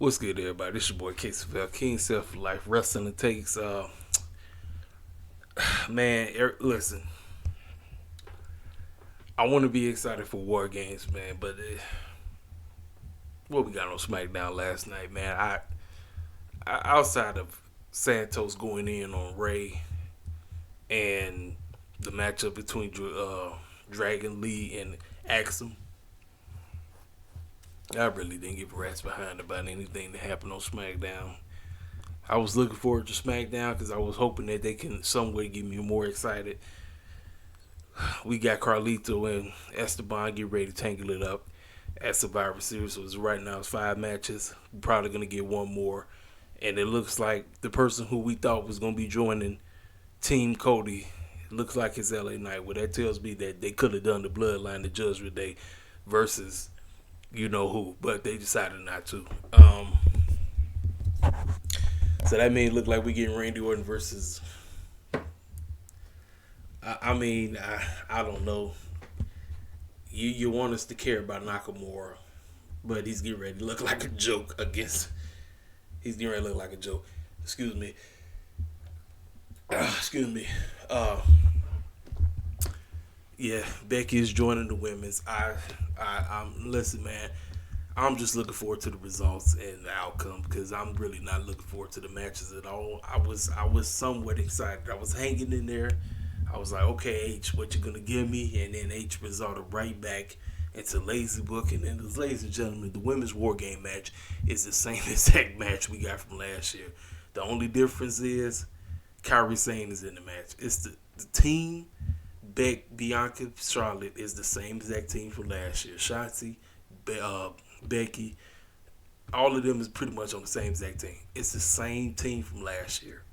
What's good, everybody? This your boy KCFL, King Self for Life Wrestling Takes. Listen, I want to be excited for War Games, man, but what we got on Smackdown last night, man, I outside of Santos going in on Ray and the matchup between Dragon Lee and Axum, I really didn't give a rat's behind about anything that happened on SmackDown. I was looking forward to SmackDown because I was hoping that they can some way get me more excited. We got Carlito and Esteban get ready to tangle it up at Survivor Series. So right now it's 5 matches. We're probably going to get one more. And it looks like the person who we thought was going to be joining Team Cody, it looks like it's LA Knight. Well, that tells me that they could have done the Bloodline, the Judgment Day versus you know who, but they decided not to. So that may look like we getting Randy Orton versus. I don't know. You want us to care about Nakamura, but he's getting ready to look like a joke against. He's getting ready to look like a joke. Excuse me. Yeah, Becky is joining the women's. Listen, man. I'm just looking forward to the results and the outcome because I'm really not looking forward to the matches at all. I was somewhat excited. I was hanging in there. I was like, okay, H, what you gonna give me? And then H resulted right back into lazy book. And then, ladies and gentlemen, the women's war game match is the same exact match we got from last year. The only difference is Kairi Sane is in the match. It's the team. Bianca, Charlotte is the same exact team from last year. Shotzi, Becky, all of them is pretty much on the same exact team. It's the same team from last year.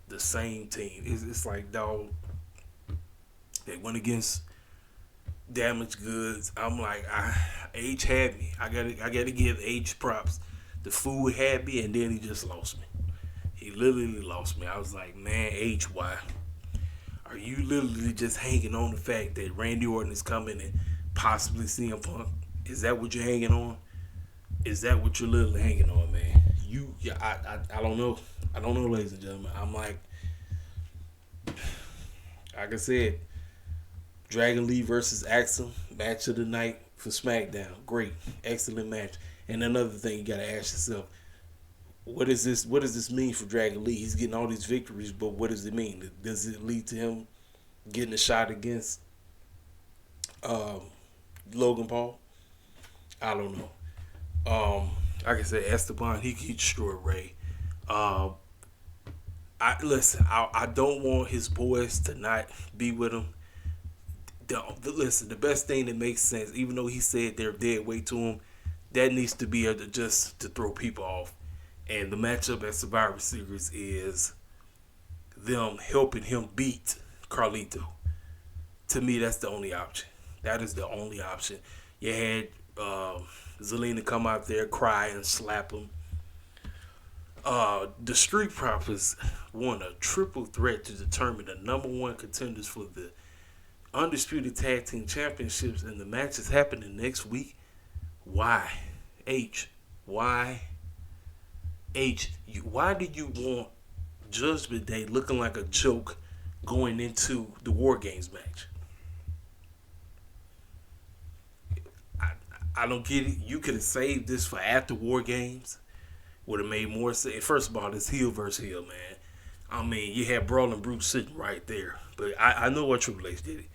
The same team. It's like, dog, they went against Damaged Goods. I'm like, H had me. I gotta give H props. The fool had me, and then he just lost me. He literally lost me. I was like, man, H, why? Are you literally just hanging on the fact that Randy Orton is coming and possibly CM Punk? Is that what you're hanging on? Is that what you're literally hanging on, man? I don't know. I don't know, ladies and gentlemen. I'm like I said, Dragon Lee versus Axum, match of the night for SmackDown. Great. Excellent match. And another thing you got to ask yourself, what does this mean for Dragon Lee? He's getting all these victories, but what does it mean? Does it lead to him getting a shot against Logan Paul? I don't know. Like I said, Esteban, he destroyed Ray. I don't want his boys to not be with him. The best thing that makes sense, even though he said they're dead weight to him, that needs to be just to throw people off. And the matchup at Survivor Series is them helping him beat Carlito. To me, that's the only option. That is the only option. You had Zelina come out there, cry, and slap him. The Street Profits won a triple threat to determine the number one contenders for the Undisputed Tag Team Championships, and the match is happening next week. Why? Why did you want Judgment Day looking like a joke going into the War Games match? I don't get it. You could have saved this for after War Games. Would have made more sense. First of all, it's heel versus heel, man. I mean, you had Brawling Brute sitting right there. But I know what Triple H did it.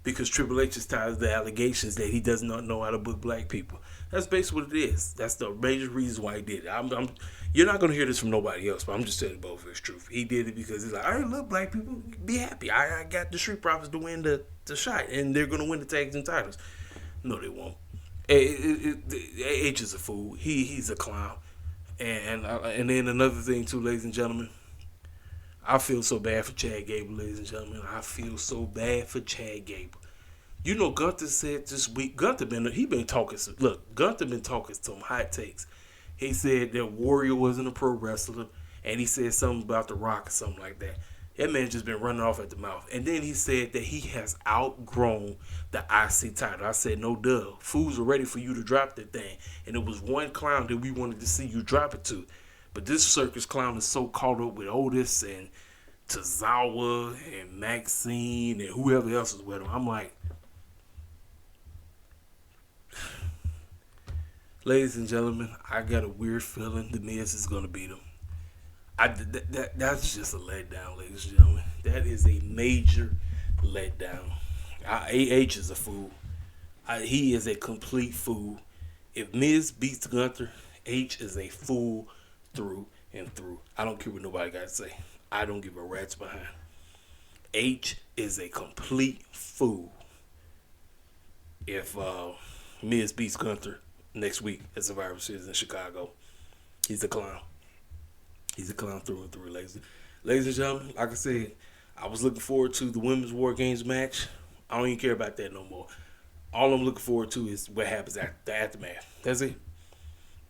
Because Triple H is tired of the allegations that he does not know how to book black people. That's basically what it is. That's the major reason why he did it. You're not going to hear this from nobody else, but I'm just telling both his truth. He did it because he's like, I love black people. Be happy. I got the Street Profits to win the shot, and they're going to win the tag team titles. No, they won't. H is a fool. He's a clown. And then another thing, too, ladies and gentlemen. I feel so bad for Chad Gable, ladies and gentlemen. I feel so bad for Chad Gable. You know, Gunther said this week, Gunther been talking some hot takes. He said that Warrior wasn't a pro wrestler, and he said something about The Rock or something like that. That man just been running off at the mouth. And then he said that he has outgrown the IC title. I said, no duh. Fools are ready for you to drop that thing. And it was one clown that we wanted to see you drop it to. But this circus clown is so caught up with Otis and Tozawa and Maxine and whoever else is with him. I'm like, ladies and gentlemen, I got a weird feeling The Miz is going to beat him. That's just a letdown, ladies and gentlemen. That is a major letdown. AH is a fool. He is a complete fool. If Miz beats Gunther, H is a fool through and through. I don't care what nobody got to say. I don't give a rat's behind. H is a complete fool. If Miz beats Gunther next week at Survivor Series in Chicago, he's a clown. He's a clown through and through, ladies and gentlemen. Like I said, I was looking forward to the Women's War Games match. I don't even care about that no more. All I'm looking forward to is what happens after the aftermath. That's it.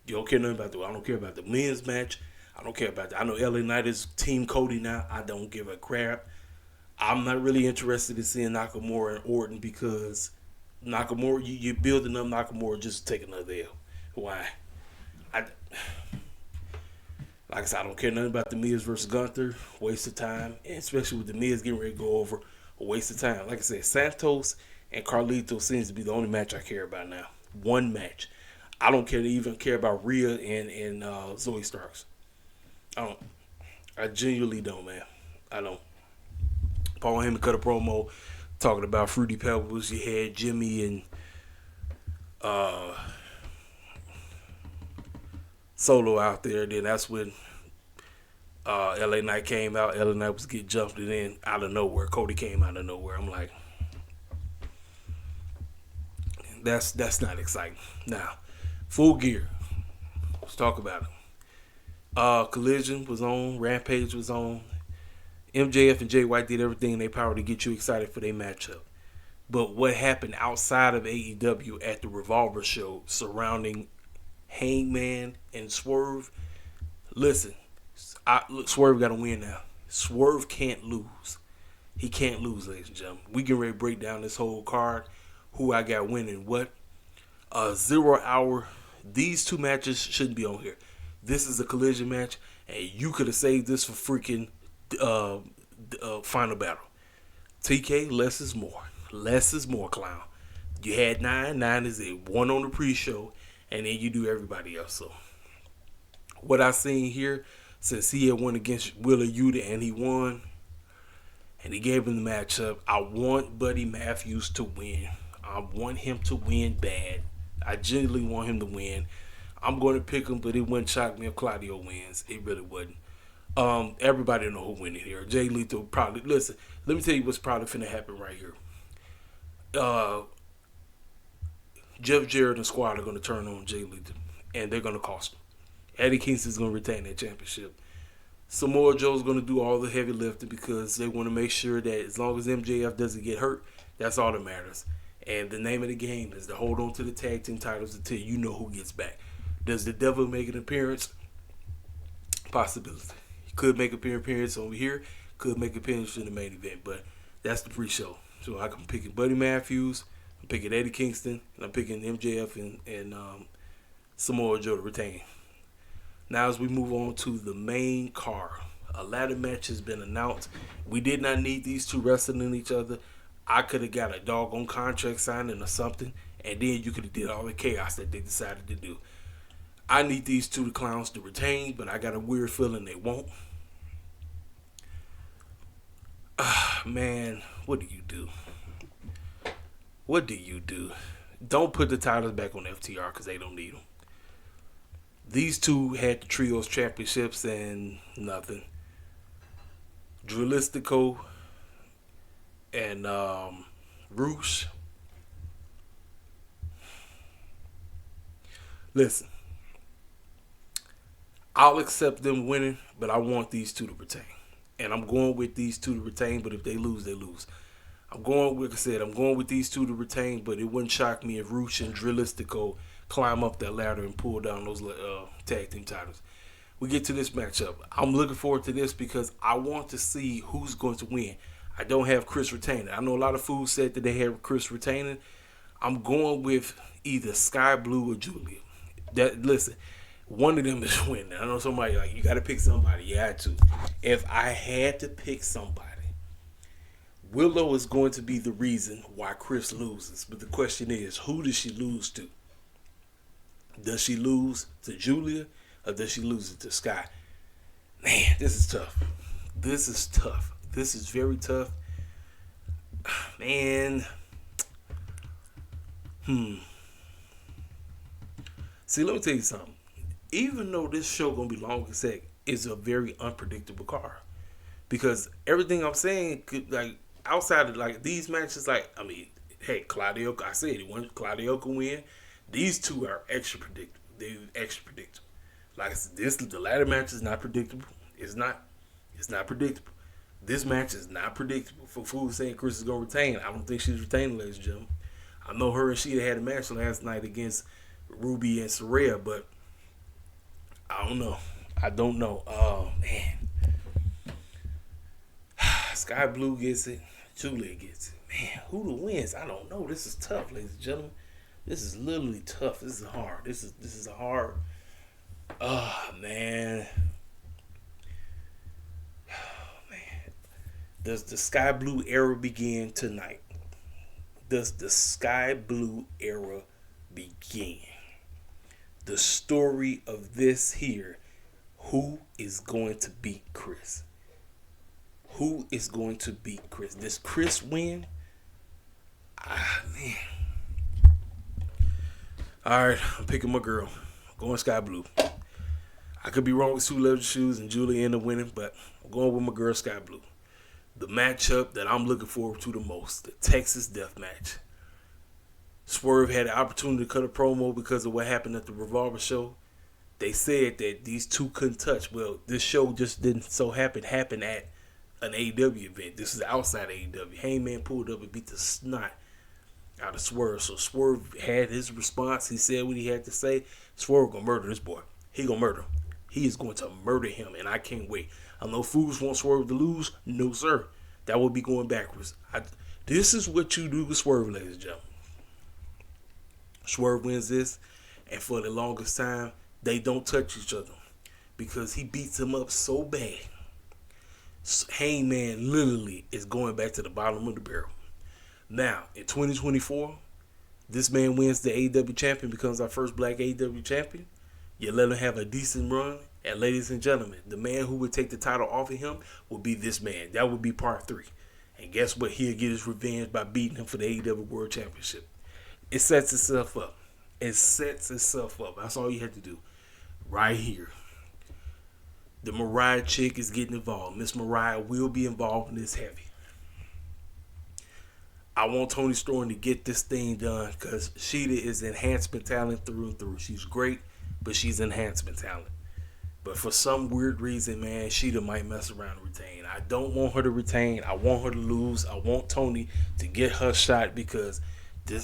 You don't care nothing about that. I don't care about the men's match. I don't care about that. I know LA Knight is Team Cody now. I don't give a crap. I'm not really interested in seeing Nakamura and Orton because Nakamura, you're building up Nakamura just to take another L. Why? Like I said, I don't care nothing about the Miz versus Gunther. Waste of time. And especially with the Miz getting ready to go over. A waste of time. Like I said, Santos and Carlito seems to be the only match I care about now. One match. I don't even care about Rhea and Zoe Starks. I don't. I genuinely don't, man. I don't. Paul Heyman cut a promo talking about Fruity Pebbles. You had Jimmy and Solo out there. Then that's when LA Knight came out. LA Knight was getting jumped and then out of nowhere. Cody came out of nowhere. I'm like, that's not exciting. Now, Full Gear. Let's talk about it. Collision was on. Rampage was on. MJF and Jay White did everything in their power to get you excited for their matchup. But what happened outside of AEW at the Revolver show surrounding Hangman and Swerve? Listen, Swerve got to win now. Swerve can't lose. He can't lose, ladies and gentlemen. We get ready to break down this whole card. Who I got winning what. 0 hour. These two matches shouldn't be on here. This is a Collision match, and you could have saved this for freaking Final Battle. TK, less is more. Less is more, clown. You had 9. 9 is a 1 on the pre-show, and then you do everybody else. So, what I seen here, since he had won against Willa Yuta and he won, and he gave him the matchup, I want Buddy Matthews to win. I want him to win bad. I genuinely want him to win. I'm going to pick him, but it wouldn't shock me if Claudio wins. It really wouldn't. Everybody know who winning here. Jay Lethal probably. Listen, let me tell you what's probably finna happen right here. Jeff Jarrett and Squad are going to turn on Jay Lethal, and they're going to cost him. Eddie Kingston's going to retain that championship. Samoa Joe's going to do all the heavy lifting because they want to make sure that as long as MJF doesn't get hurt, that's all that matters. And the name of the game is to hold on to the tag team titles until you know who gets back. Does the Devil make an appearance? Possibility. He could make an appearance over here. Could make an appearance in the main event. But that's the pre-show. So I'm picking Buddy Matthews. I'm picking Eddie Kingston. And I'm picking MJF and Samoa Joe to retain. Now as we move on to the main card. A ladder match has been announced. We did not need these two wrestling each other. I could have got a doggone contract signing or something, and then you could have did all the chaos that they decided to do. I need these two clowns to retain, but I got a weird feeling they won't. Man, what do you do? What do you do? Don't put the titles back on FTR because they don't need them. These two had the Trios Championships and nothing. Drilistico and Roosh. Listen, I'll accept them winning, but I want these two to retain. And I'm going with these two to retain, but if they lose, they lose. I'm going with these two to retain, but it wouldn't shock me if Roosh and Drilistico climb up that ladder and pull down those tag team titles. we get to this matchup. I'm looking forward to this because I want to see who's going to win. I don't have Chris retaining. I know a lot of fools said that they have Chris retaining. I'm going with either Sky Blue or Julia. Listen, one of them is winning. I know somebody like you got to pick somebody. You had to. If I had to pick somebody, Willow is going to be the reason why Chris loses. But the question is, who does she lose to? Does she lose to Julia or does she lose it to Sky? Man, this is tough. This is tough. This is very tough. Man. See, let me tell you something. Even though this show gonna be long as heck, it's a very unpredictable card. Because everything I'm saying could, like, outside of like these matches, like, I mean, hey, Claudio, I said it, when Claudio can win, these two are extra predictable. They're extra predictable. Like I said, the ladder match is not predictable. It's not predictable. This match is not predictable. For fools saying Chris is gonna retain, I don't think she's retaining, ladies and gentlemen. I know her and Sheeta had a match last night against Ruby and Saraya, but I don't know. Oh man. Sky Blue gets it. Julia gets it. Man, who wins? I don't know. This is tough, ladies and gentlemen. This is literally tough. This is hard. This is a hard. Oh man. Does the Sky Blue era begin tonight? Does the Sky Blue era begin? The story of this here. Who is going to beat Chris? Who is going to beat Chris? Does Chris win? Man. Alright, I'm picking my girl. I'm going Sky Blue. I could be wrong with Sue Leather Shoes and Julia end up winning, but I'm going with my girl Sky Blue. The matchup that I'm looking forward to the most, the Texas Death Match. Swerve had the opportunity to cut a promo because of what happened at the Revolver show. They said that these two couldn't touch. Well, this show just didn't so happen at an AEW event. This is outside AEW. Hangman pulled up and beat the snot out of Swerve. So Swerve had his response. He said what he had to say. Swerve gonna murder this boy. He gonna murder him. He is going to murder him, and I can't wait. I know fools want Swerve to lose. No, sir. That would be going backwards. This is what you do with Swerve, ladies and gentlemen. Swerve wins this, and for the longest time, they don't touch each other because he beats him up so bad. Hangman literally is going back to the bottom of the barrel. Now, in 2024, this man wins the AEW champion, becomes our first black AEW champion. You let him have a decent run, and ladies and gentlemen, the man who would take the title off of him will be this man. That would be part 3. And guess what? He'll get his revenge by beating him for the AEW World Championship. It sets itself up. That's all you have to do. Right here. The Mariah chick is getting involved. Miss Mariah will be involved in this heavy. I want Toni Storm to get this thing done because Sheeta is enhancement talent through and through. She's great, but she's enhancement talent. But for some weird reason, man, Sheeta might mess around and retain. I don't want her to retain. I want her to lose. I want Toni to get her shot because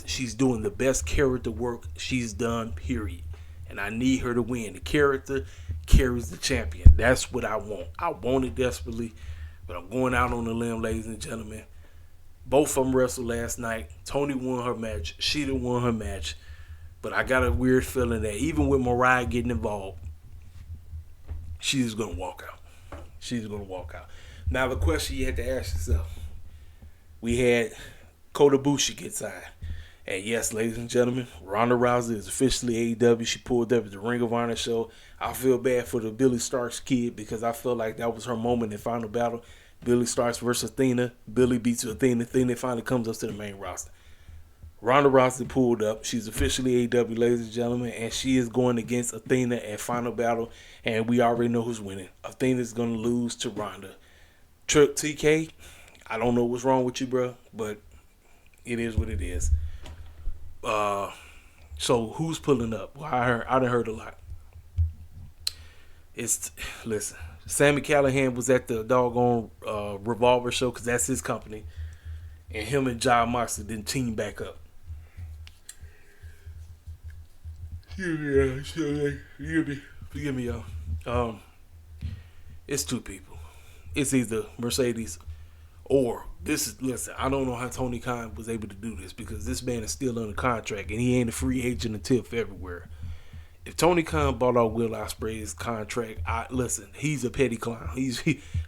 she's doing the best character work she's done, period. And I need her to win. The character carries the champion. That's what I want. I want it desperately, but I'm going out on a limb, ladies and gentlemen. Both of them wrestled last night. Toni won her match. Sheeta won her match. But I got a weird feeling that even with Mariah getting involved, she's going to walk out. She's going to walk out. Now, the question you had to ask yourself, we had Kota Ibushi get signed. And yes, ladies and gentlemen, Ronda Rousey is officially AEW. She pulled up at the Ring of Honor show. I feel bad for the Billy Starks kid because I feel like that was her moment in Final Battle. Billy Starks versus Athena. Billy beats Athena. Athena finally comes up to the main roster. Ronda Rousey pulled up. She's officially AEW, ladies and gentlemen, and she is going against Athena at Final Battle, and we already know who's winning. Athena's going to lose to Ronda. TK, I don't know what's wrong with you, bro, but it is what it is. So who's pulling up? Well, I done heard a lot. Listen, Sami Callihan was at the doggone Revolver show because that's his company, and him and John Moxley didn't team back up. Forgive me, y'all. Um, it's two people. It's either Mercedes or this is. Listen, I don't know how Tony Khan was able to do this because this man is still under contract and he ain't a free agent until February. If Tony Khan bought out Will Ospreay's contract, listen, he's a petty clown.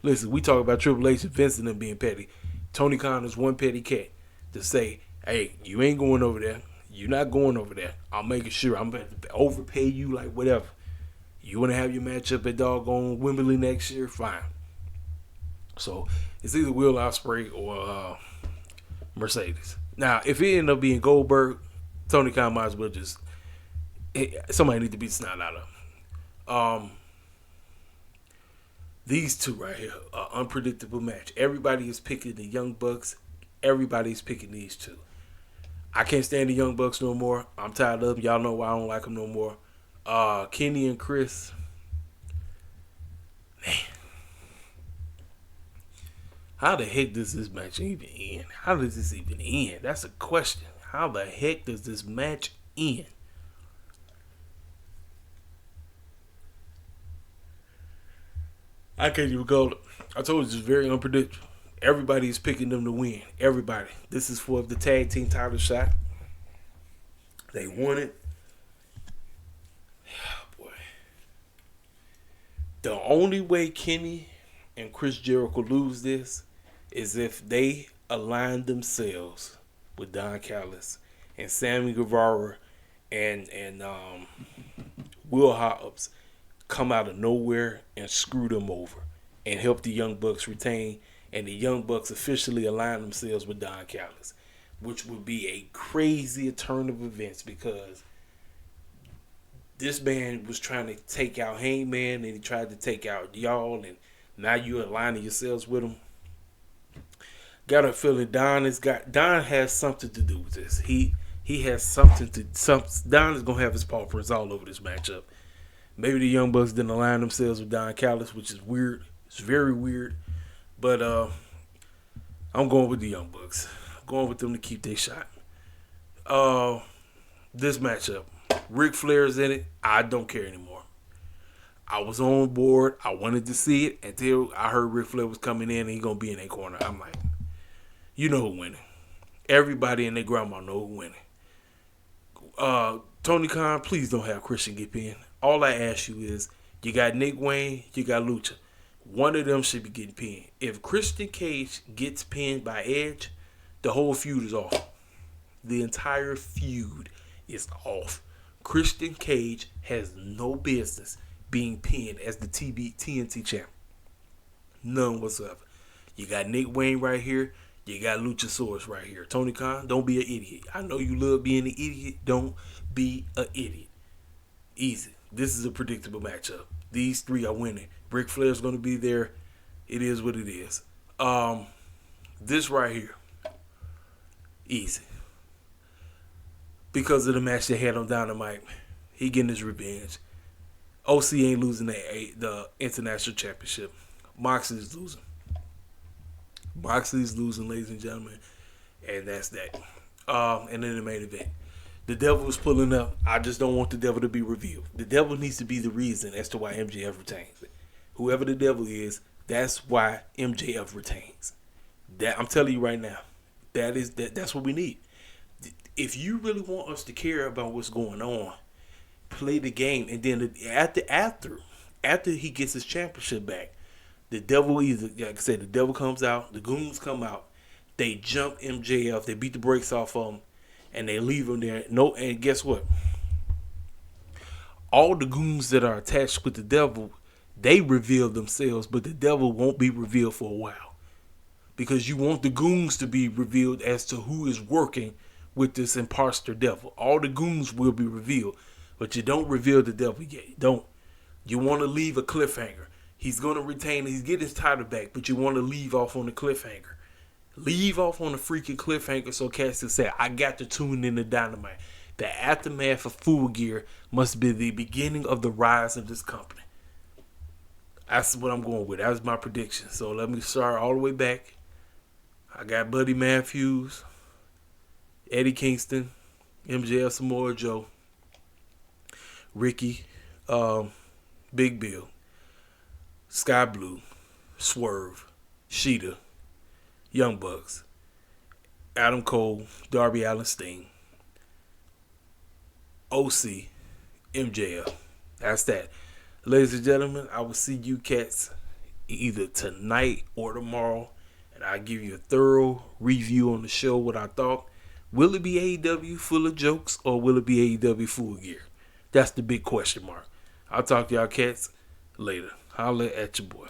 Listen, we talk about Triple H and Vince and them being petty. Tony Khan is one petty cat to say, hey, you ain't going over there. You're not going over there. I'm making sure I'm going to overpay you like whatever. You want to have your matchup at doggone Wembley next year? Fine. So it's either Will Ospreay or Mercedes. Now, if it ended up being Goldberg, Tony Khan might as well just somebody need to beat the snot out of him. These two right here, unpredictable match. Everybody is picking the Young Bucks. Everybody's picking these two. I can't stand the Young Bucks no more. I'm tired of them. Y'all know why I don't like them no more. Kenny and Chris. Man. How the heck does this match even end? How does this even end? That's a question. How the heck does this match end? I can't even call it. I told you it's very unpredictable. Everybody is picking them to win. Everybody. This is for the tag team title shot. They won it. Oh, boy. The only way Kenny and Chris Jericho lose this is if they align themselves with Don Callis and Sammy Guevara and Will Hobbs come out of nowhere and screw them over and help the Young Bucks retain, and the Young Bucks officially align themselves with Don Callis, which would be a crazy turn of events because this man was trying to take out Hangman and he tried to take out y'all, and now you're aligning yourselves with him. Got a feeling Don has something to do with this. He has something to Don is gonna have his paw prints all over this matchup. Maybe the Young Bucks didn't align themselves with Don Callis, which is weird. It's very weird. But I'm going with the Young Bucks. I'm going with them to keep their shot. This matchup, Ric Flair's in it. I don't care anymore. I was on board. I wanted to see it until I heard Ric Flair was coming in and he's going to be in that corner. I'm like, you know who winning. Everybody and their grandma know who winning. Tony Khan, please don't have Christian get pinned. All I ask you is, you got Nick Wayne, you got Lucha. One of them should be getting pinned. If Christian Cage gets pinned by Edge, the whole feud is off. The entire feud is off. Christian Cage has no business being pinned as the TNT champ. None whatsoever. You got Nick Wayne right here. You got Luchasaurus right here. Tony Khan, don't be an idiot. I know you love being an idiot. Don't be an idiot. Easy. This is a predictable matchup. These three are winning. Ric Flair's going to be there. It is what it is. This right here, easy. Because of the match they had on Dynamite, he getting his revenge. OC ain't losing the international championship. Moxley's losing. Moxley's losing, ladies and gentlemen. And that's that. And then the main event. The devil is pulling up. I just don't want the devil to be revealed. The devil needs to be the reason as to why MJF retains. Whoever the devil is, that's why MJF retains. That I'm telling you right now. That's what we need. If you really want us to care about what's going on, play the game, and then after he gets his championship back, the devil either, like I said, the devil comes out, the goons come out, they jump MJF, they beat the brakes off of him, and they leave him there. And guess what? All the goons that are attached with the devil, they reveal themselves, but the devil won't be revealed for a while. Because you want the goons to be revealed as to who is working with this imposter devil. All the goons will be revealed, but you don't reveal the devil yet. Don't. You want to leave a cliffhanger. He's going to retain, he's getting his title back, but you want to leave off on the cliffhanger. Leave off on a freaking cliffhanger so cats can say, I got to tune in to Dynamite. The aftermath of Full Gear must be the beginning of the rise of this company. That's what I'm going with. That was my prediction. So let me start all the way back. I got Buddy Matthews, Eddie Kingston, MJF Samoa Joe, Ricky, Big Bill. Sky Blue, Swerve, Sheeta, Young Bucks, Adam Cole, Darby Allin Sting, OC, MJF. That's that. Ladies and gentlemen, I will see you cats either tonight or tomorrow, and I'll give you a thorough review on the show, what I thought. Will it be AEW full of jokes, or will it be AEW Full Gear? That's the big question mark. I'll talk to y'all cats later. Holla at your boy.